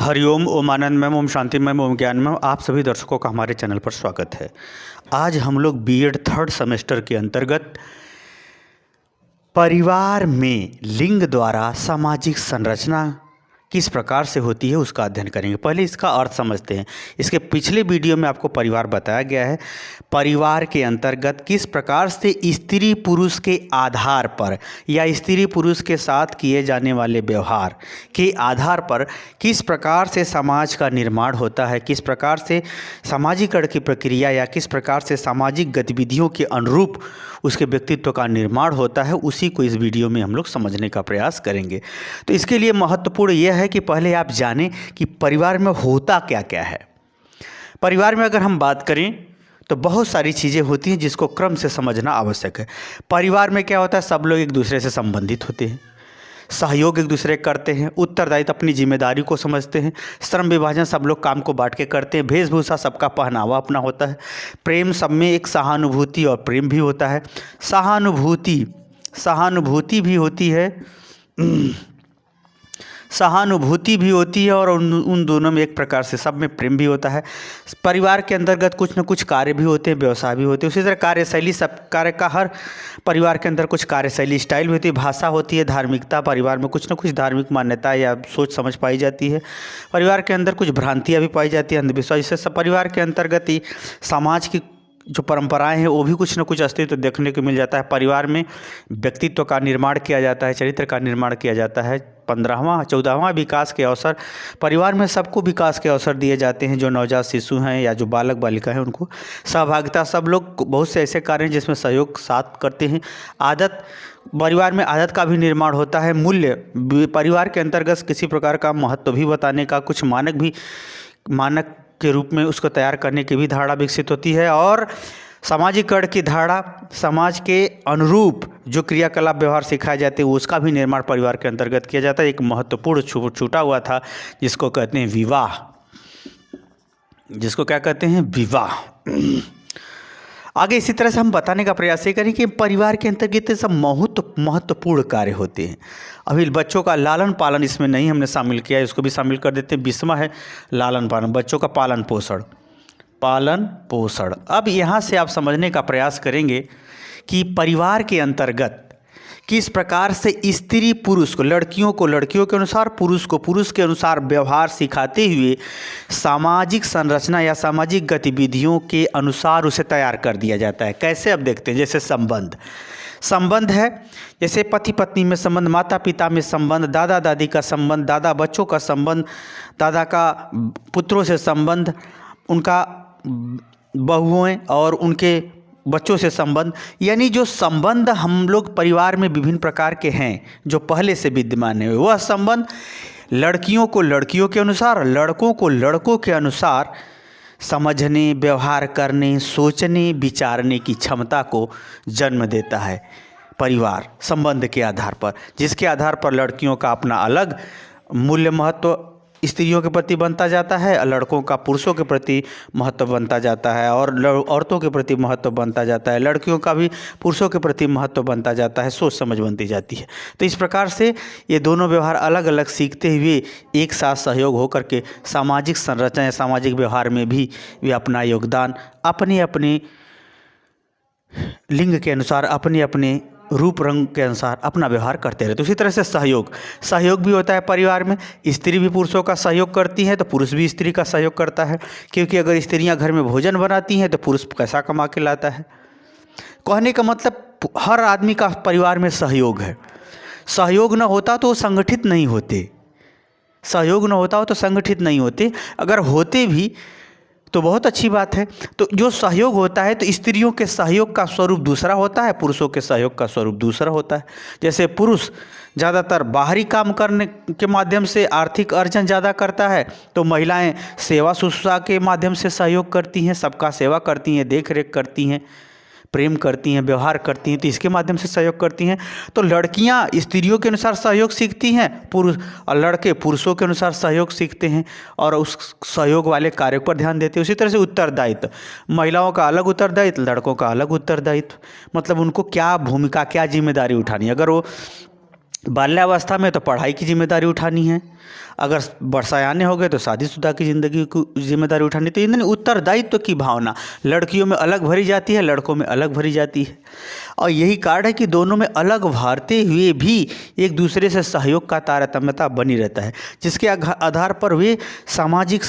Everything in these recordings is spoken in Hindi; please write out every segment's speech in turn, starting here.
हरिओम, ओम आनंदमय, ओम शांतिमय, ओम ज्ञानमय। आप सभी दर्शकों का हमारे चैनल पर स्वागत है। आज हम लोग बीएड थर्ड सेमेस्टर के अंतर्गत परिवार में लिंग द्वारा सामाजिक संरचना किस प्रकार से होती है उसका अध्ययन करेंगे। पहले इसका अर्थ समझते हैं। इसके पिछले वीडियो में आपको परिवार बताया गया है। परिवार के अंतर्गत किस प्रकार से स्त्री पुरुष के आधार पर या स्त्री पुरुष के साथ किए जाने वाले व्यवहार के आधार पर किस प्रकार से समाज का निर्माण होता है, किस प्रकार से सामाजिकरण की प्रक्रिया या किस प्रकार से सामाजिक गतिविधियों के अनुरूप उसके व्यक्तित्व का निर्माण होता है, उसी को इस वीडियो में हम लोग समझने का प्रयास करेंगे। तो इसके लिए महत्वपूर्ण यह है कि पहले आप जानें कि परिवार में होता क्या क्या है। परिवार में अगर हम बात करें तो बहुत सारी चीज़ें होती हैं जिसको क्रम से समझना आवश्यक है। परिवार में क्या होता है, सब लोग एक दूसरे से संबंधित होते हैं, सहयोग एक दूसरे करते हैं, उत्तरदायित्व अपनी जिम्मेदारी को समझते हैं, श्रम विभाजन सब लोग काम को बांट के करते हैं, वेशभूषा सबका पहनावा अपना होता है, प्रेम सब में एक सहानुभूति और प्रेम भी होता है, सहानुभूति भी होती है, सहानुभूति भी होती है और उन दोनों में एक प्रकार से सब में प्रेम भी होता है। परिवार के अंतर्गत कुछ न कुछ कार्य भी होते हैं, व्यवसाय भी होते हैं। उसी तरह कार्यशैली, सब कार्य का हर परिवार के अंदर कुछ कार्यशैली स्टाइल भी होती है, भाषा होती है, धार्मिकता, परिवार में कुछ न कुछ धार्मिक मान्यता या सोच समझ पाई जाती है। परिवार के अंदर कुछ भ्रांतियाँ भी पाई जाती है, अंधविश्वास। इससे सब परिवार के अंतर्गत ही समाज की जो परंपराएं हैं वो भी कुछ न कुछ अस्तित्व देखने को मिल जाता है। परिवार में व्यक्तित्व का निर्माण किया जाता है, चरित्र का निर्माण किया जाता है। 15वां 14वां विकास के अवसर, परिवार में सबको विकास के अवसर दिए जाते हैं। जो नवजात शिशु हैं या जो बालक बालिका हैं उनको सहभागिता, सब लोग बहुत से ऐसे कार्य हैं जिसमें सहयोग साथ करते हैं। आदत, परिवार में आदत का भी निर्माण होता है। मूल्य, परिवार के अंतर्गत किसी प्रकार का महत्व भी बताने का कुछ मानक के रूप में उसको तैयार करने की भी धारणा विकसित होती है। और सामाजिकरण की धारणा, समाज के अनुरूप जो क्रियाकलाप व्यवहार सिखाए जाते हैं उसका भी निर्माण परिवार के अंतर्गत किया जाता है। एक महत्वपूर्ण छूटा हुआ था जिसको कहते हैं विवाह, जिसको क्या कहते हैं, विवाह। आगे इसी तरह से हम बताने का प्रयास ये करें कि परिवार के अंतर्गत सब महत्वपूर्ण कार्य होते हैं। अभी बच्चों का लालन पालन इसमें नहीं हमने शामिल किया है, इसको भी शामिल कर देते हैं। 20वां है लालन पालन, बच्चों का पालन पोषण। अब यहाँ से आप समझने का प्रयास करेंगे कि परिवार के अंतर्गत किस प्रकार से स्त्री पुरुष को, लड़कियों को लड़कियों के अनुसार, पुरुष को पुरुष के अनुसार व्यवहार सिखाते हुए सामाजिक संरचना या सामाजिक गतिविधियों के अनुसार उसे तैयार कर दिया जाता है। कैसे, अब देखते हैं। जैसे संबंध है, जैसे पति पत्नी में संबंध, माता पिता में संबंध, दादा दादी का संबंध, दादा बच्चों का संबंध, दादा का पुत्रों से संबंध, उनका बहुओं और उनके बच्चों से संबंध। यानी जो संबंध हम लोग परिवार में विभिन्न प्रकार के हैं जो पहले से विद्यमान है, वह संबंध लड़कियों को लड़कियों के अनुसार, लड़कों को लड़कों के अनुसार समझने, व्यवहार करने, सोचने, विचारने की क्षमता को जन्म देता है। परिवार संबंध के आधार पर, जिसके आधार पर लड़कियों का अपना अलग मूल्य महत्व स्त्रियों के प्रति बनता जाता है, लड़कों का पुरुषों के प्रति महत्व बनता जाता है, और औरतों के प्रति महत्व बनता जाता है, लड़कियों का भी पुरुषों के प्रति महत्व बनता जाता है, सोच समझ बनती जाती है। तो इस प्रकार से ये दोनों व्यवहार अलग अलग सीखते हुए एक साथ सहयोग होकर के सामाजिक संरचना या सामाजिक व्यवहार में भी वे अपना योगदान अपने अपने लिंग के अनुसार, अपने अपने रूप रंग के अनुसार अपना व्यवहार करते रहते। उसी तरह से सहयोग भी होता है परिवार में। स्त्री भी पुरुषों का सहयोग करती है तो पुरुष भी स्त्री का सहयोग करता है, क्योंकि अगर स्त्रियां घर में भोजन बनाती हैं तो पुरुष पैसा कमा के लाता है। कहने का मतलब हर आदमी का परिवार में सहयोग है। सहयोग न होता तो संगठित नहीं होते, सहयोग न होता हो तो संगठित नहीं होते। अगर होते भी तो बहुत अच्छी बात है। तो जो सहयोग होता है तो स्त्रियों के सहयोग का स्वरूप दूसरा होता है, पुरुषों के सहयोग का स्वरूप दूसरा होता है। जैसे पुरुष ज़्यादातर बाहरी काम करने के माध्यम से आर्थिक अर्जन ज़्यादा करता है, तो महिलाएं सेवा शुश्रूषा के माध्यम से सहयोग करती हैं, सबका सेवा करती हैं, देख रेख करती हैं, प्रेम करती हैं, व्यवहार करती हैं, तो इसके माध्यम से सहयोग करती हैं। तो लड़कियां स्त्रियों के अनुसार सहयोग सीखती हैं, पुरुष और लड़के पुरुषों के अनुसार सहयोग सीखते हैं और उस सहयोग वाले कार्यों पर ध्यान देते हैं। उसी तरह से उत्तरदायित्व, महिलाओं का अलग उत्तरदायित्व, लड़कों का अलग उत्तरदायित्व। मतलब उनको क्या भूमिका, क्या जिम्मेदारी उठानी है। अगर वो बाल्यावस्था में तो पढ़ाई की जिम्मेदारी उठानी है, अगर बरसायाने हो गए तो शादीशुदा की ज़िंदगी की जिम्मेदारी उठानी। तो यानी उत्तरदायित्व की भावना लड़कियों में अलग भरी जाती है, लड़कों में अलग भरी जाती है। और यही कारण है कि दोनों में अलग भरते हुए भी एक दूसरे से सहयोग का तारतम्यता बनी रहता है, जिसके आधार पर वे सामाजिक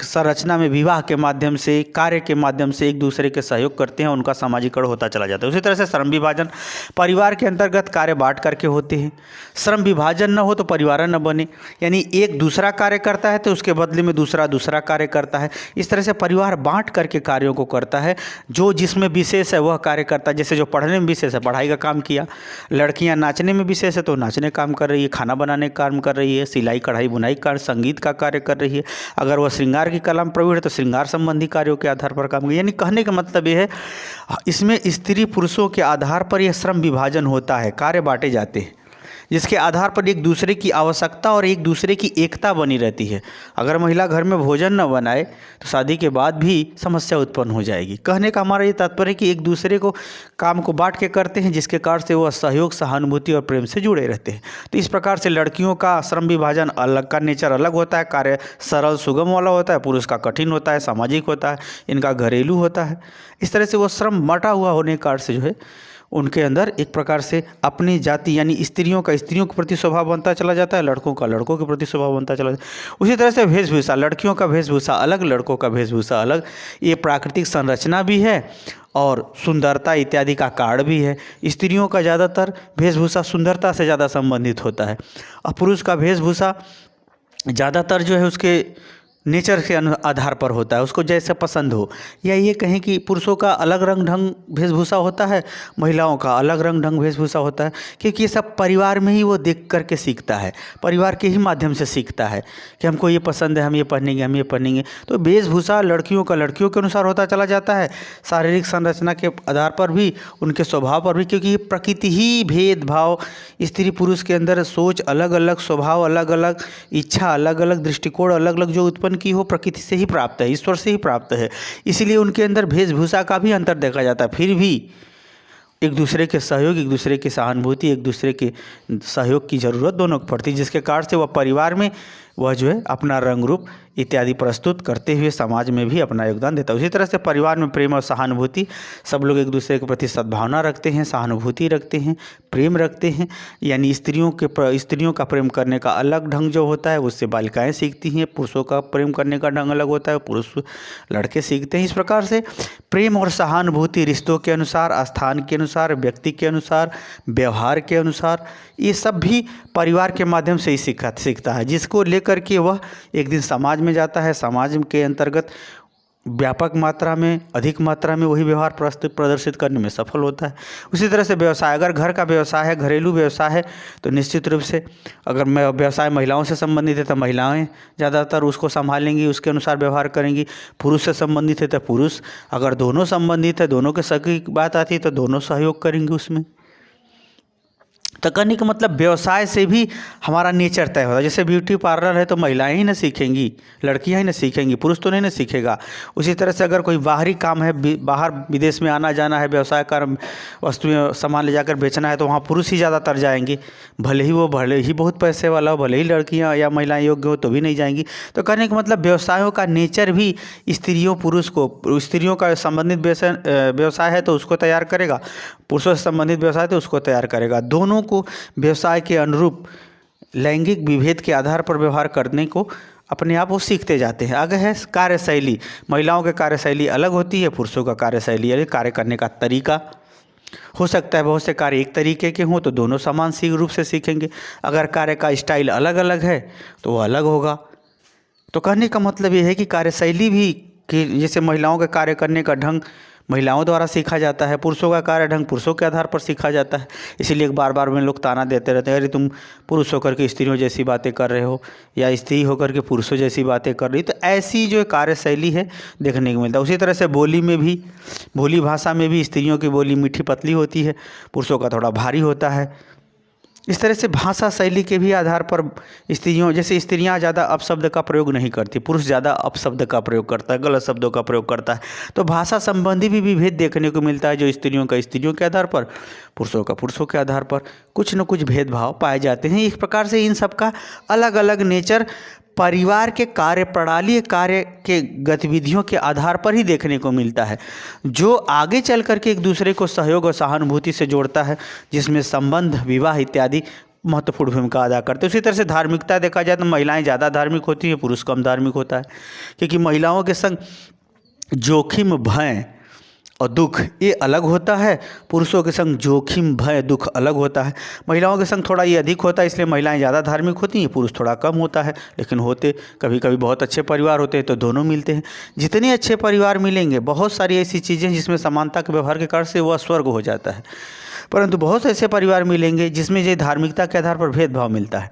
संरचना में विवाह के माध्यम से, कार्य के माध्यम से एक दूसरे के सहयोग करते हैं, उनका सामाजिकरण होता चला जाता है। उसी तरह से श्रम विभाजन परिवार के अंतर्गत कार्य बांट करके होते हैं। श्रम विभाजन न हो तो परिवार न बने, यानी एक दूसरा कार्य करता है तो उसके बदले में दूसरा कार्य करता है। इस तरह से परिवार बांट करके कार्यों को करता है, जो जिसमें विशेष है वह कार्य करता है। जैसे जो पढ़ने में विशेष है, पढ़ाई का काम किया, लड़कियाँ नाचने में विशेष है तो नाचने काम कर रही है, खाना बनाने का काम कर रही है, सिलाई कढ़ाई बुनाई का, संगीत का कार्य कर रही है। अगर वह श्रृंगार की कला में प्रवीण है तो श्रृंगार संबंधी कार्यों के आधार पर काम। यानी कहने का मतलब ये है, इसमें स्त्री पुरुषों के आधार पर यह श्रम विभाजन होता है, कार्य बांटे जाते हैं, जिसके आधार पर एक दूसरे की आवश्यकता और एक दूसरे की एकता बनी रहती है। अगर महिला घर में भोजन न बनाए तो शादी के बाद भी समस्या उत्पन्न हो जाएगी। कहने का हमारा ये तात्पर्य है कि एक दूसरे को काम को बांट के करते हैं, जिसके कारण से वह सहयोग, सहानुभूति और प्रेम से जुड़े रहते हैं। तो इस प्रकार से लड़कियों का श्रम विभाजन अलग का नेचर अलग होता है, कार्य सरल सुगम वाला होता है, पुरुष का कठिन होता है, सामाजिक होता है, इनका घरेलू होता है। इस तरह से वो श्रम बटा हुआ होने के कारण से जो है उनके अंदर एक प्रकार से अपनी जाति यानी स्त्रियों के प्रति स्वभाव बनता चला जाता है, लड़कों का लड़कों के प्रति स्वभाव बनता चला जाता है। उसी तरह से वेशभूषा, लड़कियों का वेशभूषा अलग, लड़कों का वेशभूषा अलग। ये प्राकृतिक संरचना भी है और सुंदरता इत्यादि का कारण भी है। स्त्रियों का ज़्यादातर वेशभूषा सुंदरता से ज़्यादा संबंधित होता है, और पुरुष का वेशभूषा ज़्यादातर जो है उसके नेचर के आधार पर होता है, उसको जैसे पसंद हो। या ये कहें कि पुरुषों का अलग रंग ढंग वेशभूषा होता है, महिलाओं का अलग रंग ढंग वेशभूषा होता है, क्योंकि ये सब परिवार में ही वो देख करके सीखता है, परिवार के ही माध्यम से सीखता है कि हमको ये पसंद है, हम ये पहनेंगे, हम ये पहनेंगे। तो वेशभूषा लड़कियों का लड़कियों के अनुसार होता चला जाता है, शारीरिक संरचना के आधार पर भी, उनके स्वभाव पर भी, क्योंकि प्रकृति ही भेदभाव, स्त्री पुरुष के अंदर सोच अलग अलग, स्वभाव अलग अलग, इच्छा अलग अलग, दृष्टिकोण अलग अलग जो उत्पन्न की हो प्रकृति से ही प्राप्त है, ईश्वर से ही प्राप्त है। इसलिए उनके अंदर वेशभूषा का भी अंतर देखा जाता है। फिर भी एक दूसरे के सहयोग, एक दूसरे की सहानुभूति, एक दूसरे के सहयोग की ज़रूरत दोनों को पड़ती है, जिसके कारण से वह परिवार में वह जो है अपना रंग रूप इत्यादि प्रस्तुत करते हुए समाज में भी अपना योगदान देता है। उसी तरह से परिवार में प्रेम और सहानुभूति, सब लोग एक दूसरे के प्रति सद्भावना रखते हैं, सहानुभूति रखते हैं, प्रेम रखते हैं। यानी स्त्रियों का प्रेम करने का अलग ढंग जो होता है उससे बालिकाएं सीखती हैं, पुरुषों का प्रेम करने का ढंग अलग होता है, पुरुष लड़के सीखते हैं। इस प्रकार से प्रेम और सहानुभूति रिश्तों के अनुसार, स्थान के अनुसार, व्यक्ति के अनुसार, व्यवहार के अनुसार, ये सब भी परिवार के माध्यम से ही सीखता है, जिसको लेकर के वह एक दिन समाज में जाता है। समाज के अंतर्गत व्यापक मात्रा में, अधिक मात्रा में वही व्यवहार प्रदर्शित करने में सफल होता है। उसी तरह से व्यवसाय, अगर घर का व्यवसाय है, घरेलू व्यवसाय है, तो निश्चित रूप से अगर व्यवसाय महिलाओं से संबंधित है तो महिलाएं ज़्यादातर उसको संभालेंगी, उसके अनुसार व्यवहार करेंगी। पुरुष से संबंधित है तो पुरुष, अगर दोनों संबंधित है, दोनों के सगी बात आती है तो दोनों सहयोग करेंगे उसमें। तो कहने का मतलब व्यवसाय से भी हमारा नेचर तय होता है। जैसे ब्यूटी पार्लर है तो महिलाएं ही ना सीखेंगी, लड़कियां ही ना सीखेंगी, पुरुष तो नहीं ना सीखेगा। उसी तरह से अगर कोई बाहरी काम है, बाहर विदेश में आना जाना है, व्यवसाय कर वस्तुएं सामान ले जाकर बेचना है, तो वहाँ पुरुष ही ज़्यादातर जाएंगे, भले ही बहुत पैसे वाला हो, भले ही लड़कियाँ या महिलाएँ योग्य हो तो भी नहीं जाएंगी। तो कहने का मतलब व्यवसायों का नेचर भी स्त्रियों का संबंधित व्यवसाय है तो उसको तैयार करेगा, पुरुषों से संबंधित व्यवसाय तो उसको तैयार करेगा। दोनों को व्यवसाय के अनुरूप लैंगिक विभेद के आधार पर व्यवहार करने को अपने आप वो सीखते जाते हैं। आगे है कार्यशैली। महिलाओं की कार्यशैली अलग होती है, पुरुषों का कार्यशैली अलग। कार्य करने का तरीका हो सकता है बहुत से कार्य एक तरीके के हों तो दोनों समान रूप से सीखेंगे। अगर कार्य का स्टाइल अलग अलग है तो वो अलग होगा। तो कहने का मतलब ये है कि कार्यशैली भी, कि जैसे महिलाओं के कार्य करने का ढंग महिलाओं द्वारा सीखा जाता है, पुरुषों का कार्य ढंग पुरुषों के आधार पर सीखा जाता है। इसीलिए बार बार में लोग ताना देते रहते हैं, अरे तुम पुरुष होकर के स्त्रियों जैसी बातें कर रहे हो, या स्त्री होकर के पुरुषों जैसी बातें कर रही। तो ऐसी जो कार्यशैली है देखने को मिलता है। उसी तरह से बोली में भी, बोली भाषा में भी स्त्रियों की बोली मीठी पतली होती है, पुरुषों का थोड़ा भारी होता है। इस तरह से भाषा शैली के भी आधार पर स्त्रियों, जैसे स्त्रियां ज़्यादा अपशब्द का प्रयोग नहीं करती, पुरुष ज़्यादा अपशब्द का प्रयोग करता है, गलत शब्दों का प्रयोग करता है। तो भाषा संबंधी भी विभेद देखने को मिलता है, जो स्त्रियों का स्त्रियों के आधार पर, पुरुषों का पुरुषों के आधार पर कुछ न कुछ भेदभाव पाए जाते हैं। इस प्रकार से इन सब का अलग अलग नेचर परिवार के कार्य प्रणाली, कार्य के गतिविधियों के आधार पर ही देखने को मिलता है, जो आगे चल कर के एक दूसरे को सहयोग और सहानुभूति से जोड़ता है, जिसमें संबंध, विवाह इत्यादि महत्वपूर्ण भूमिका अदा करते हैं। उसी तरह से धार्मिकता देखा जाए तो महिलाएं ज़्यादा धार्मिक होती हैं, पुरुष कम धार्मिक होता है, क्योंकि महिलाओं के संग जोखिम, भय और दुख ये अलग होता है, पुरुषों के संग जोखिम, भय, दुख अलग होता है। महिलाओं के संग थोड़ा ये अधिक होता है, इसलिए महिलाएं ज़्यादा धार्मिक होती हैं, पुरुष थोड़ा कम होता है। लेकिन होते कभी कभी बहुत अच्छे परिवार होते हैं तो दोनों मिलते हैं। जितने अच्छे परिवार मिलेंगे, बहुत सारी ऐसी चीज़ें जिसमें समानता के व्यवहार के कारण से वह स्वर्ग हो जाता है, परंतु बहुत से ऐसे परिवार मिलेंगे जिसमें ये धार्मिकता के आधार पर भेदभाव मिलता है,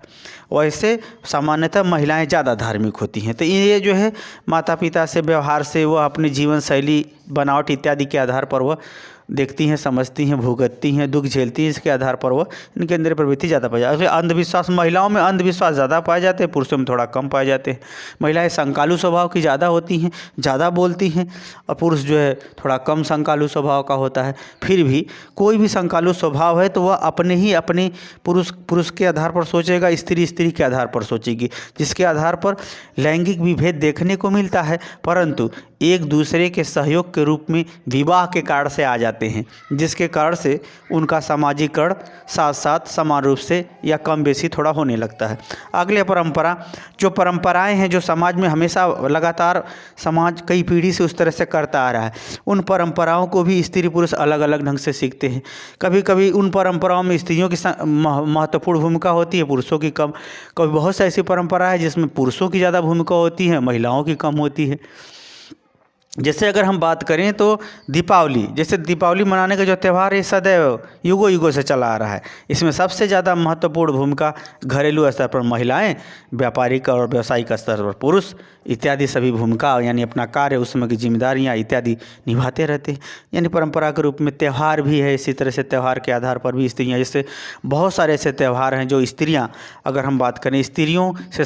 वैसे सामान्यतः महिलाएं ज़्यादा धार्मिक होती हैं। तो ये जो है माता पिता से, व्यवहार से, वह अपनी जीवन शैली, बनावट इत्यादि के आधार पर वह देखती हैं, समझती हैं, भुगतती हैं, दुख झेलती हैं। इसके आधार पर वह इनके अंदर प्रवृत्ति ज़्यादा पाई जाती है। अंधविश्वास, महिलाओं में अंधविश्वास ज़्यादा पाए जाते हैं, पुरुषों में थोड़ा कम पाए जाते हैं। महिलाएं संकालू स्वभाव की ज़्यादा होती हैं, ज़्यादा बोलती हैं, और पुरुष जो है थोड़ा कम संकालू स्वभाव का होता है। फिर भी कोई भी संकालू स्वभाव है तो वह अपने पुरुष के आधार पर सोचेगा, स्त्री के आधार पर सोचेगी, जिसके आधार पर लैंगिक विभेद देखने को मिलता है, परंतु एक दूसरे के सहयोग के रूप में विवाह के कारण से आ जाते हैं, जिसके कारण से उनका सामाजिकरण साथ साथ समान रूप से या कम बेसी थोड़ा होने लगता है। अगले परंपरा, जो परंपराएं हैं जो समाज में हमेशा लगातार समाज कई पीढ़ी से उस तरह से करता आ रहा है, उन परंपराओं को भी स्त्री पुरुष अलग अलग ढंग से सीखते हैं। कभी कभी उन परंपराओं में स्त्रियों की महत्वपूर्ण भूमिका होती है, पुरुषों की कम। कभी बहुत सी ऐसी परंपरा है जिसमें पुरुषों की ज़्यादा भूमिका होती है, महिलाओं की कम होती है। जैसे अगर हम बात करें तो दीपावली, जैसे दीपावली मनाने का जो त्यौहार है सदैव युगों युगों से चला आ रहा है। इसमें सबसे ज़्यादा महत्वपूर्ण भूमिका घरेलू स्तर पर महिलाएं, व्यापारिक और व्यावसायिक स्तर पर पुरुष इत्यादि सभी भूमिका, यानी अपना कार्य, उसमें की जिम्मेदारियां इत्यादि निभाते रहते हैं। यानी परंपरा के रूप में त्यौहार भी है। इसी तरह से त्यौहार के आधार पर भी स्त्रियाँ, जैसे बहुत सारे ऐसे त्यौहार हैं जो स्त्रियाँ, अगर हम बात करें स्त्रियों से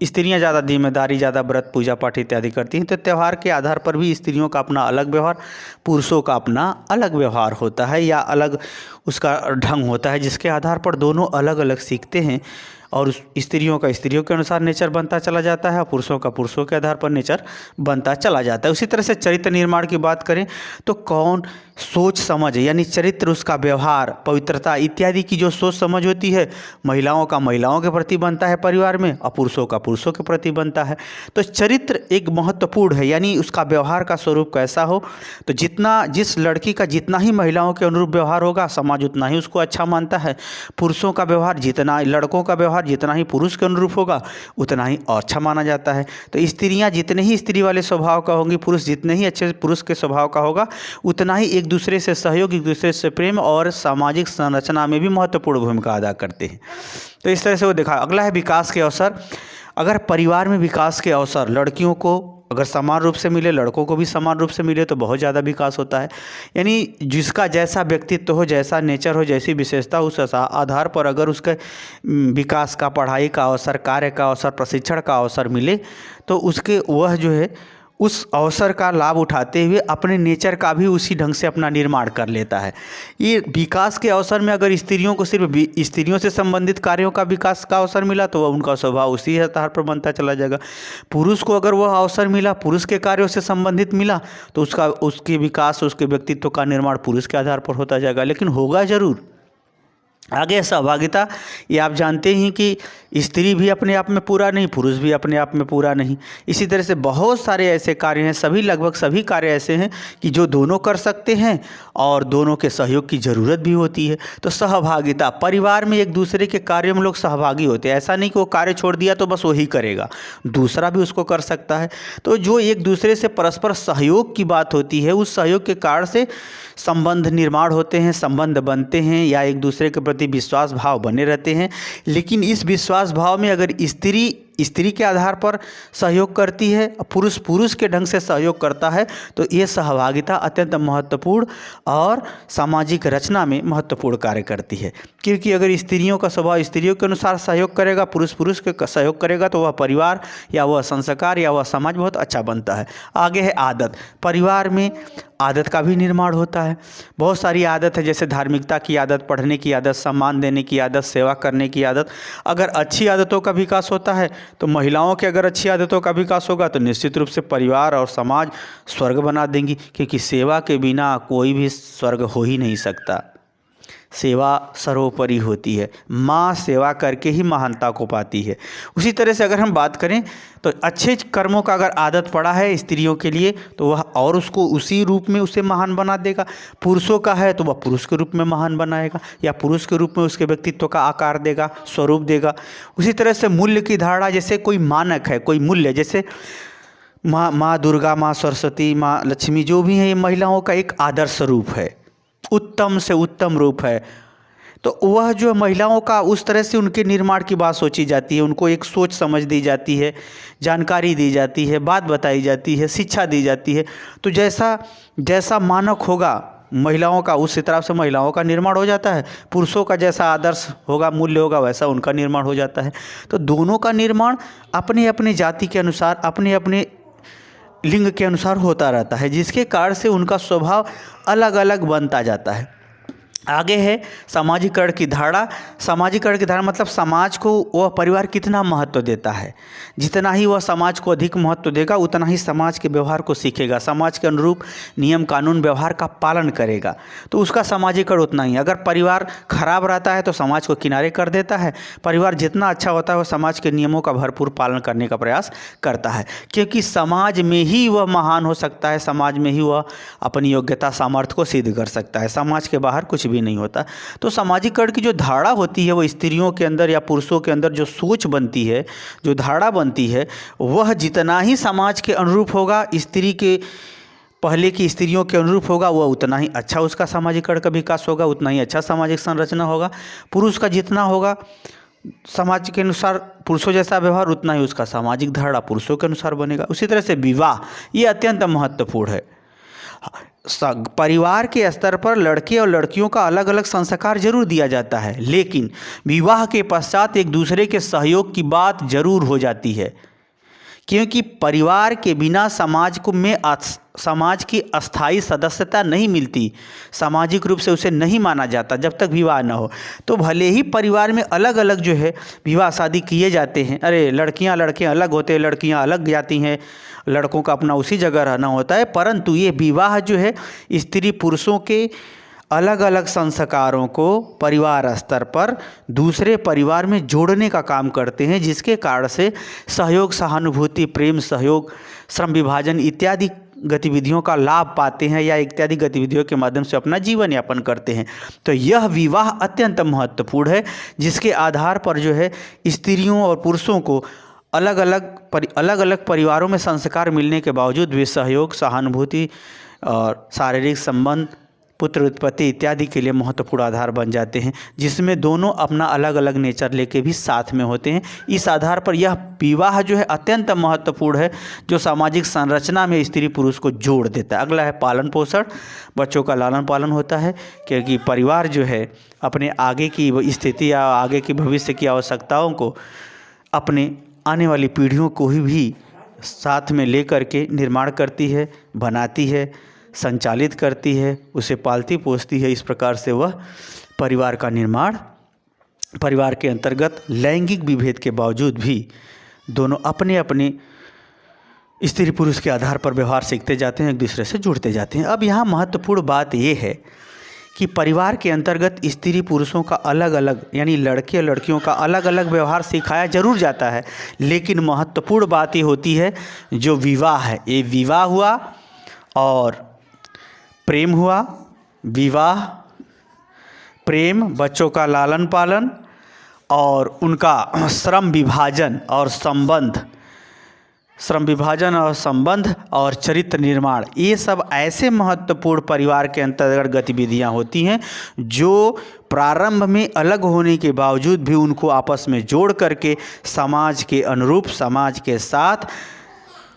स्त्रियाँ ज़्यादा जिम्मेदारी, ज़्यादा व्रत पूजा पाठ इत्यादि करती हैं, तो त्यौहार के आधार पर भी स्त्रियों का अपना अलग व्यवहार, पुरुषों का अपना अलग व्यवहार होता है या अलग उसका ढंग होता है, जिसके आधार पर दोनों अलग अलग सीखते हैं और स्त्रियों का स्त्रियों के अनुसार नेचर बनता चला जाता है और पुरुषों का पुरुषों के आधार पर नेचर बनता चला जाता है। उसी तरह से चरित्र निर्माण की बात करें तो कौन सोच समझ, यानी चरित्र, उसका व्यवहार, पवित्रता इत्यादि की जो सोच समझ होती है, महिलाओं का महिलाओं के प्रति बनता है परिवार में और पुरुषों का पुरुषों के प्रति बनता है। तो चरित्र एक महत्वपूर्ण है, यानी उसका व्यवहार का स्वरूप कैसा हो, तो जिस लड़की का जितना ही महिलाओं के अनुरूप व्यवहार होगा, समाज उतना ही उसको अच्छा मानता है। पुरुषों का व्यवहार जितना, लड़कों का व्यवहार जितना ही पुरुष के अनुरूप होगा उतना ही अच्छा माना जाता है। तो स्त्रियां जितने ही स्त्री वाले स्वभाव का होंगी, पुरुष जितने ही अच्छे पुरुष के स्वभाव का होगा, उतना ही एक दूसरे से सहयोग, एक दूसरे से प्रेम और सामाजिक संरचना में भी महत्वपूर्ण भूमिका अदा करते हैं। तो इस तरह से वो देखा। अगला है विकास के अवसर। अगर परिवार में विकास के अवसर लड़कियों को अगर समान रूप से मिले, लड़कों को भी समान रूप से मिले, तो बहुत ज़्यादा विकास होता है। यानी जिसका जैसा व्यक्तित्व हो, जैसा नेचर हो, जैसी विशेषता, उस आधार पर अगर उसके विकास का, पढ़ाई का अवसर, कार्य का अवसर, प्रशिक्षण का अवसर मिले, तो उसके वह जो है उस अवसर का लाभ उठाते हुए अपने नेचर का भी उसी ढंग से अपना निर्माण कर लेता है। ये विकास के अवसर में अगर स्त्रियों को सिर्फ स्त्रियों से संबंधित कार्यों का विकास का अवसर मिला तो वह उनका स्वभाव उसी आधार पर बनता चला जाएगा। पुरुष को अगर वह अवसर मिला, पुरुष के कार्यों से संबंधित मिला, तो उसके विकास, उसके व्यक्तित्व का निर्माण पुरुष के आधार पर होता जाएगा। लेकिन होगा जरूर। आगे सहभागिता, ये आप जानते हैं कि स्त्री भी अपने आप में पूरा नहीं, पुरुष भी अपने आप में पूरा नहीं। इसी तरह से बहुत सारे ऐसे कार्य हैं, लगभग सभी कार्य ऐसे हैं कि जो दोनों कर सकते हैं और दोनों के सहयोग की ज़रूरत भी होती है। तो सहभागिता, परिवार में एक दूसरे के कार्यों में लोग सहभागी होते हैं। ऐसा नहीं कि वो कार्य छोड़ दिया तो बस वही करेगा, दूसरा भी उसको कर सकता है। तो जो एक दूसरे से परस्पर सहयोग की बात होती है, उस सहयोग के कारण से संबंध निर्माण होते हैं, संबंध बनते हैं या एक दूसरे के प्रति विश्वास भाव बने रहते हैं। लेकिन इस विश्वास भाव में अगर स्त्री स्त्री के आधार पर सहयोग करती है, पुरुष पुरुष के ढंग से सहयोग करता है, तो ये सहभागिता अत्यंत महत्वपूर्ण और सामाजिक रचना में महत्वपूर्ण कार्य करती है। क्योंकि अगर स्त्रियों का स्वभाव स्त्रियों के अनुसार सहयोग करेगा, पुरुष पुरुष के सहयोग करेगा, तो वह परिवार या वह संस्कार या वह समाज बहुत अच्छा बनता है। आगे है आदत। परिवार में आदत का भी निर्माण होता है। बहुत सारी आदत है, जैसे धार्मिकता की आदत, पढ़ने की आदत, सम्मान देने की आदत, सेवा करने की आदत। अगर अच्छी आदतों का विकास होता है तो महिलाओं के अगर अच्छी आदतों का विकास होगा तो निश्चित रूप से परिवार और समाज स्वर्ग बना देंगी, क्योंकि सेवा के बिना कोई भी स्वर्ग हो ही नहीं सकता। सेवा सर्वोपरि होती है। माँ सेवा करके ही महानता को पाती है। उसी तरह से अगर हम बात करें तो अच्छे कर्मों का अगर आदत पड़ा है स्त्रियों के लिए तो वह और उसको उसी रूप में उसे महान बना देगा। पुरुषों का है तो वह पुरुष के रूप में महान बनाएगा या पुरुष के रूप में उसके व्यक्तित्व का आकार देगा, स्वरूप देगा। उसी तरह से मूल्य की धारणा, जैसे कोई मानक है, कोई मूल्य, जैसे माँ दुर्गा, माँ सरस्वती, माँ लक्ष्मी जो भी है, ये महिलाओं का एक आदर्श रूप है, उत्तम से उत्तम रूप है। तो वह जो महिलाओं का उस तरह से उनके निर्माण की बात सोची जाती है, उनको एक सोच समझ दी जाती है, जानकारी दी जाती है, बात बताई जाती है, शिक्षा दी जाती है। तो जैसा जैसा मानक होगा महिलाओं का, उस तरह से महिलाओं का निर्माण हो जाता है। पुरुषों का जैसा आदर्श होगा, मूल्य होगा, वैसा उनका निर्माण हो जाता है। तो दोनों का निर्माण अपने अपने जाति के अनुसार, अपने अपने लिंग के अनुसार होता रहता है, जिसके कारण से उनका स्वभाव अलग अलग बनता जाता है। आगे है सामाजिकरण की धारणा। सामाजिकरण की धारणा मतलब समाज को वह परिवार कितना महत्व देता है। जितना ही वह समाज को अधिक महत्व देगा उतना ही समाज के व्यवहार को सीखेगा, समाज के अनुरूप नियम कानून व्यवहार का पालन करेगा, तो उसका सामाजिकरण उतना ही। अगर परिवार खराब रहता है तो समाज को किनारे कर देता है। परिवार जितना अच्छा होता है वह समाज के नियमों का भरपूर पालन करने का प्रयास करता है, क्योंकि समाज में ही वह महान हो सकता है, समाज में ही वह अपनी योग्यता सामर्थ्य को सिद्ध कर सकता है। समाज के बाहर कुछ भी नहीं होता। तो सामाजिकरण की जो धारणा होती है वो स्त्रियों के अंदर या पुरुषों के अंदर जो सोच बनती है, जो धारणा बनती है, वह जितना ही समाज के अनुरूप होगा, स्त्री के पहले की स्त्रियों के अनुरूप होगा, वह उतना ही अच्छा उसका सामाजिकरण का विकास होगा, उतना ही अच्छा सामाजिक संरचना होगा। पुरुष का जितना होगा समाज के अनुसार पुरुषों जैसा व्यवहार, उतना ही उसका सामाजिक धारणा पुरुषों के अनुसार बनेगा। उसी तरह से विवाह, ये अत्यंत महत्वपूर्ण है। परिवार के स्तर पर लड़के और लड़कियों का अलग अलग संस्कार जरूर दिया जाता है, लेकिन विवाह के पश्चात एक दूसरे के सहयोग की बात जरूर हो जाती है, क्योंकि परिवार के बिना समाज की अस्थायी सदस्यता नहीं मिलती, सामाजिक रूप से उसे नहीं माना जाता जब तक विवाह न हो। तो भले ही परिवार में अलग अलग जो है विवाह शादी किए जाते हैं, अरे लड़कियां लड़के अलग होते हैं, लड़कियां अलग जाती हैं, लड़कों का अपना उसी जगह रहना होता है, परंतु ये विवाह जो है स्त्री पुरुषों के अलग अलग संस्कारों को परिवार स्तर पर दूसरे परिवार में जोड़ने का काम करते हैं, जिसके कारण से सहयोग, सहानुभूति, प्रेम, सहयोग, श्रम विभाजन इत्यादि गतिविधियों का लाभ पाते हैं या इत्यादि गतिविधियों के माध्यम से अपना जीवन यापन करते हैं। तो यह विवाह अत्यंत महत्वपूर्ण है, जिसके आधार पर जो है स्त्रियों और पुरुषों को अलग अलग परिवारों में संस्कार मिलने के बावजूद भी सहयोग, सहानुभूति और शारीरिक संबंध, पुत्र उत्पत्ति इत्यादि के लिए महत्वपूर्ण आधार बन जाते हैं, जिसमें दोनों अपना अलग अलग नेचर लेके भी साथ में होते हैं। इस आधार पर यह विवाह जो है अत्यंत महत्वपूर्ण है, जो सामाजिक संरचना में स्त्री पुरुष को जोड़ देता है। अगला है पालन पोषण। बच्चों का लालन पालन होता है, क्योंकि परिवार जो है अपने आगे की स्थिति या आगे की भविष्य की आवश्यकताओं को अपने आने वाली पीढ़ियों को भी साथ में लेकर के निर्माण करती है, बनाती है, संचालित करती है, उसे पालती पोसती है। इस प्रकार से वह परिवार का निर्माण, परिवार के अंतर्गत लैंगिक विभेद के बावजूद भी दोनों अपने अपने स्त्री पुरुष के आधार पर व्यवहार सीखते जाते हैं, एक दूसरे से जुड़ते जाते हैं। अब यहाँ महत्वपूर्ण बात यह है कि परिवार के अंतर्गत स्त्री पुरुषों का अलग अलग, यानी लड़के और लड़कियों का अलग अलग व्यवहार सिखाया जरूर जाता है, लेकिन महत्वपूर्ण बात ये होती है जो विवाह है, ये विवाह हुआ और प्रेम हुआ, विवाह, प्रेम, बच्चों का लालन पालन और उनका श्रम विभाजन और संबंध और चरित्र निर्माण, ये सब ऐसे महत्वपूर्ण परिवार के अंतर्गत गतिविधियां होती हैं जो प्रारंभ में अलग होने के बावजूद भी उनको आपस में जोड़ करके समाज के अनुरूप, समाज के साथ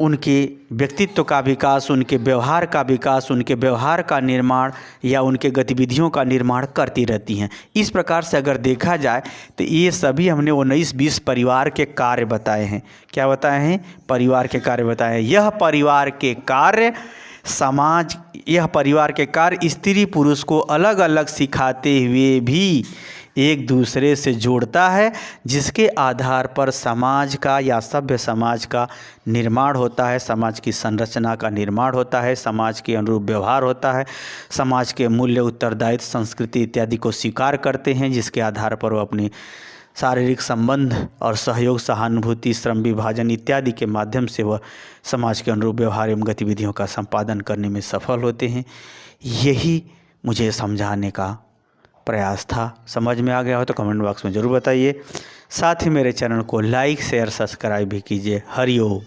उनके व्यक्तित्व का विकास, उनके व्यवहार का विकास, उनके व्यवहार का निर्माण या उनके गतिविधियों का निर्माण करती रहती हैं। इस प्रकार से अगर देखा जाए तो ये सभी हमने 19-20 परिवार के कार्य बताए हैं। क्या बताए हैं? परिवार के कार्य बताए हैं। यह परिवार के कार्य स्त्री पुरुष को अलग अलग सिखाते हुए भी एक दूसरे से जोड़ता है, जिसके आधार पर समाज का या सभ्य समाज का निर्माण होता है, समाज की संरचना का निर्माण होता है, समाज के अनुरूप व्यवहार होता है, समाज के मूल्य, उत्तरदायित्व, संस्कृति इत्यादि को स्वीकार करते हैं, जिसके आधार पर वो अपनी शारीरिक संबंध और सहयोग, सहानुभूति, श्रम विभाजन इत्यादि के माध्यम से वह समाज के अनुरूप व्यवहार एवं गतिविधियों का संपादन करने में सफल होते हैं। यही मुझे समझाने का प्रयास था। समझ में आ गया हो तो कमेंट बॉक्स में ज़रूर बताइए। साथ ही मेरे चैनल को लाइक, शेयर, सब्सक्राइब भी कीजिए। हरि ओम।